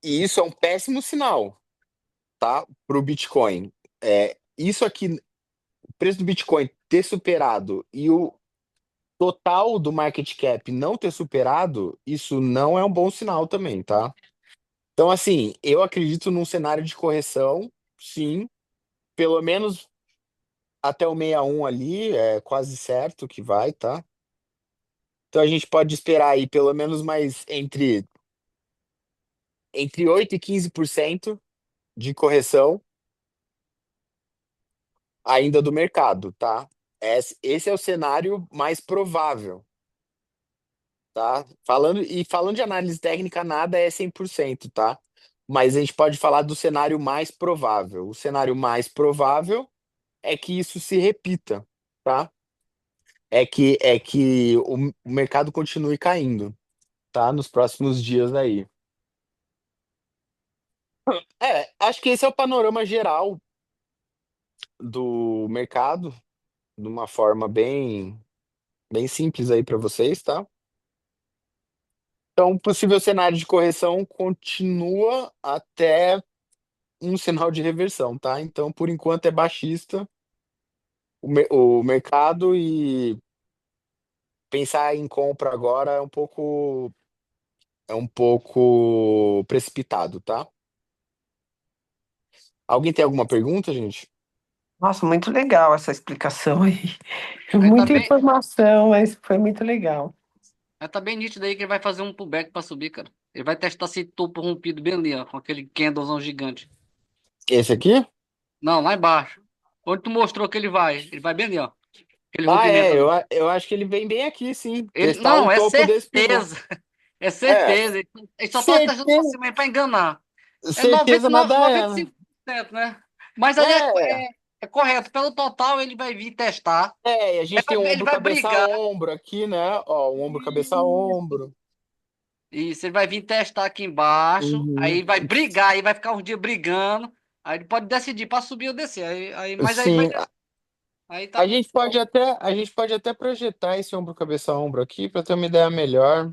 E isso é um péssimo sinal, tá? Para o Bitcoin. Isso aqui, o preço do Bitcoin ter superado e o total do market cap não ter superado, isso não é um bom sinal também, tá? Então, assim, eu acredito num cenário de correção, sim, pelo menos até o 61 ali, é quase certo que vai, tá? Então a gente pode esperar aí pelo menos mais entre 8 e 15% de correção ainda do mercado, tá? Esse é o cenário mais provável, tá? Falando de análise técnica, nada é 100%, tá? Mas a gente pode falar do cenário mais provável. O cenário mais provável é que isso se repita, tá? É que o mercado continue caindo, tá? Nos próximos dias aí. Acho que esse é o panorama geral do mercado, de uma forma bem simples aí para vocês, tá? Então, possível cenário de correção continua até um sinal de reversão, tá? Então, por enquanto, é baixista o mercado e pensar em compra agora é um pouco precipitado, tá? Alguém tem alguma pergunta, gente? Nossa, muito legal essa explicação aí. Aí tá Muita bem, informação, mas foi muito legal. aí tá bem nítido aí que ele vai fazer um pullback pra subir, cara. Ele vai testar esse topo rompido bem ali, ó, com aquele candlezão gigante. Esse aqui? Não, lá embaixo. Onde tu mostrou que ele vai? Ele vai bem ali, ó. Aquele Ah, rompimento é, ali. eu acho que ele vem bem aqui, sim. Ele, Testar o não, é topo desse pivô. certeza. É É, certeza. Ele só tá testando pra certeza, cima aí pra enganar. É certeza nada é. 95%, né? Mas ali É, é correto. Pelo total, ele vai vir testar. e a gente tem um Ele ombro, vai cabeça, brigar. ombro aqui, né? Ó, um ombro, cabeça, Isso. ombro. Isso, ele vai vir testar aqui embaixo. Uhum. Aí vai brigar, aí vai ficar uns dias brigando. Aí ele pode decidir para subir ou descer. Mas aí ele vai. Sim, Aí a tá, gente pode até, a gente pode até projetar esse ombro, cabeça, ombro aqui para ter uma ideia melhor.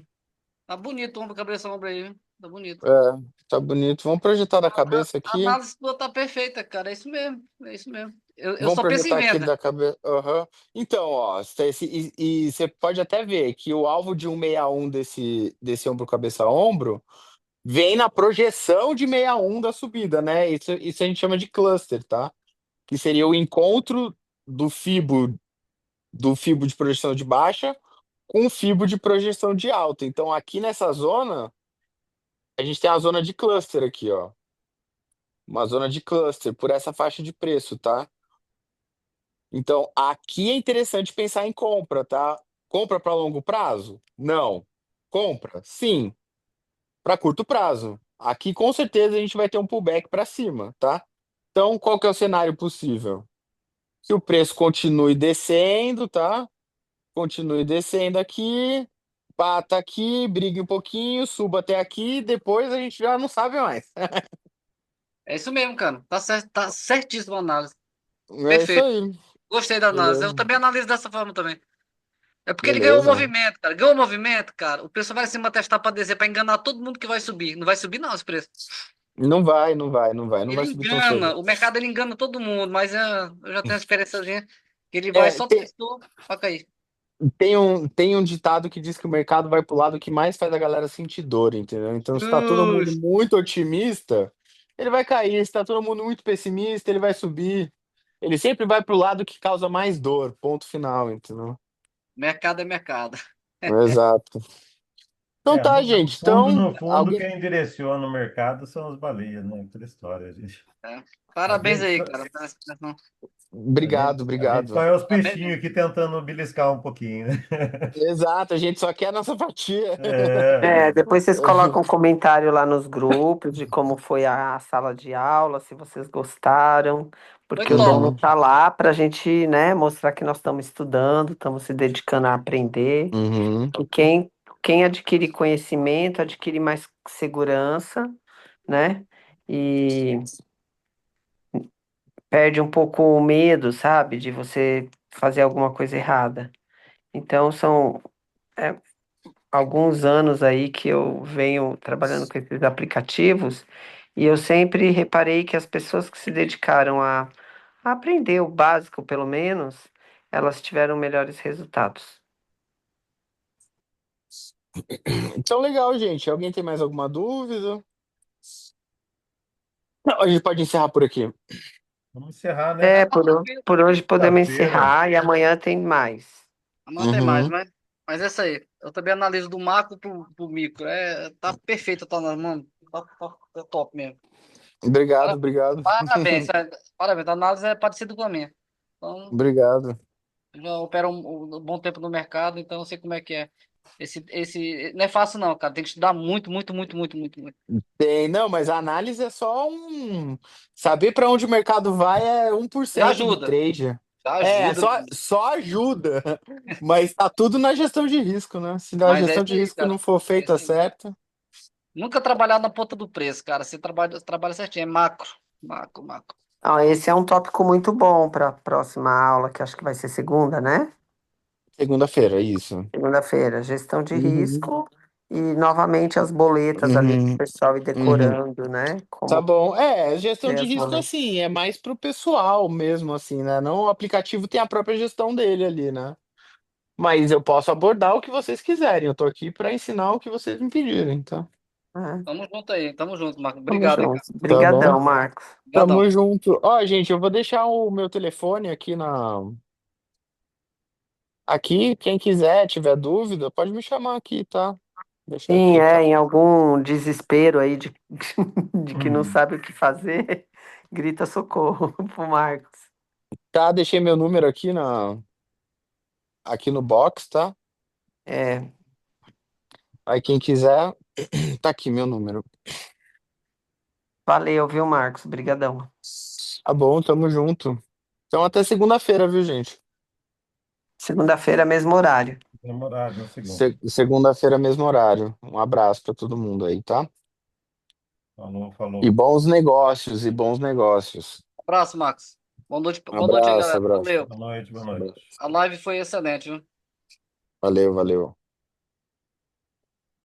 tá bonito o ombro, cabeça, ombro aí. Viu? Tá bonito. É, tá bonito. Vamos projetar da cabeça A aqui. análise tua tá perfeita, cara. É isso mesmo. É isso mesmo. Eu Vamos só penso em projetar aqui venda. da cabeça. Aham. Então, ó, e você pode até ver que o alvo de 161 desse ombro, cabeça, ombro vem na projeção de 61 da subida, né? Isso a gente chama de cluster, tá? Que seria o encontro do Fibo de projeção de baixa com o Fibo de projeção de alta. Então, aqui nessa zona, a gente tem a zona de cluster aqui, ó. Uma zona de cluster por essa faixa de preço, tá? Então, aqui é interessante pensar em compra, tá? Compra para longo prazo? Não. Compra? Sim. Para curto prazo. Aqui com certeza a gente vai ter um pullback para cima, tá? Então, qual que é o cenário possível? Que o preço continue descendo, tá? Continue descendo aqui, bata aqui, brigue um pouquinho, suba até aqui, depois a gente já não sabe mais. É isso mesmo, cara. Tá certo, tá certíssimo a análise. É isso Perfeito. aí. Gostei da análise. Eu Beleza. também analiso dessa forma também. É porque ele ganhou o Beleza. movimento, cara. Ganhou o movimento, cara. O preço vai cima testar para descer, para enganar todo mundo que vai subir. Não vai subir, não, esse preço. Não vai, não vai, não vai, não Ele vai subir tão cedo. engana. O mercado ele engana todo mundo, mas eu já tenho uma experiênciazinha que ele vai É, só testou para cair. tem um ditado que diz que o mercado vai pro lado que mais faz a galera sentir dor, entendeu? Então, se tá todo mundo Justo. muito otimista, ele vai cair. Se tá todo mundo muito pessimista, ele vai subir. Ele sempre vai pro lado que causa mais dor, ponto final, entendeu? Mercado é mercado. Exato. Então É, tá, no gente. fundo, Então, no fundo, alguém. quem direciona o mercado são as baleias, né? Aquela história, gente. É. A Parabéns gente aí, só, cara. Obrigado, a gente só obrigado. é os Parabéns peixinhos mesmo. aqui tentando beliscar um pouquinho, né? Exato, a gente só quer a nossa fatia. É, É, depois vocês colocam um comentário lá nos grupos de como foi a sala de aula, se vocês gostaram, Foi porque o top. dono Uhum, tá lá para a gente, né, mostrar que nós estamos estudando, estamos se dedicando a aprender, uhum. que quem adquire conhecimento adquire mais segurança, né, e perde um pouco o medo, sabe, de você fazer alguma coisa errada. Então, são é, alguns anos aí que eu venho trabalhando com esses aplicativos e eu sempre reparei que as pessoas que se dedicaram a aprender o básico, pelo menos, elas tiveram melhores resultados. Então, legal, gente. Alguém tem mais alguma dúvida? Não, a gente pode encerrar por aqui. vamos encerrar, né? É, Tá tranquilo. por hoje podemos Quinta-feira. encerrar e amanhã tem mais. Amanhã tem mais, Uhum. mas é isso aí. Eu também analiso do macro pro micro. Tá perfeito, tá, mano. Tá top mesmo. Obrigado, Para- obrigado. Parabéns, sério. Parabéns. A análise é parecida com a minha. Então, Obrigado. eu já opero um bom tempo no mercado, então eu sei como é que é. Não é fácil, não, cara. Tem que estudar muito, muito, muito, muito, muito, muito. Tem, não, mas a análise é só um. Saber para onde o mercado vai é um por Já cento do ajuda. trade. Já É, ajuda. só ajuda. Mas tá tudo na gestão de risco, né? Se a Mas é gestão isso de aí, risco cara. não for É feita isso aí. certa. Nunca trabalhar na ponta do preço, cara. Você trabalha certinho. É macro. Macro, macro. Ah, esse é um tópico muito bom para a próxima aula, que acho que vai ser segunda, né? Segunda-feira, isso. Segunda-feira, gestão de Uhum. risco E novamente as boletas ali para o Uhum, pessoal ir uhum. decorando, né? Tá Como bom. É, gestão ter de as risco boletas. assim, é mais pro pessoal mesmo, assim, né? Não, o aplicativo tem a própria gestão dele ali, né? Mas eu posso abordar o que vocês quiserem. Eu tô aqui para ensinar o que vocês me pedirem, tá? É, Tamo junto aí, tamo junto, Marcos. tamo Obrigado, hein, cara. junto. Tá bom? Obrigadão, Marcos. Tamo Obrigadão. junto. Ó, gente, eu vou deixar o meu telefone aqui na. Aqui, quem quiser, tiver dúvida, pode me chamar aqui, tá? Deixa Sim, aqui, tá? em algum desespero aí de, de que não Uhum. sabe o que fazer, grita socorro pro Marcos. Tá, deixei meu número aqui no box, tá? É, Aí quem quiser, tá aqui meu número. valeu, viu, Marcos? Obrigadão. Tá bom, tamo junto. Então até segunda-feira, viu, gente? Segunda-feira, mesmo horário. Demorado na segunda. Segunda-feira, mesmo horário. Um abraço pra todo mundo aí, tá? Falou, E falou. bons negócios, e bons negócios. Abraço, Marcos. Um Boa noite aí, abraço, galera. abraço. Valeu. Boa noite, boa Abraço. noite. A live foi excelente, viu? Valeu, valeu.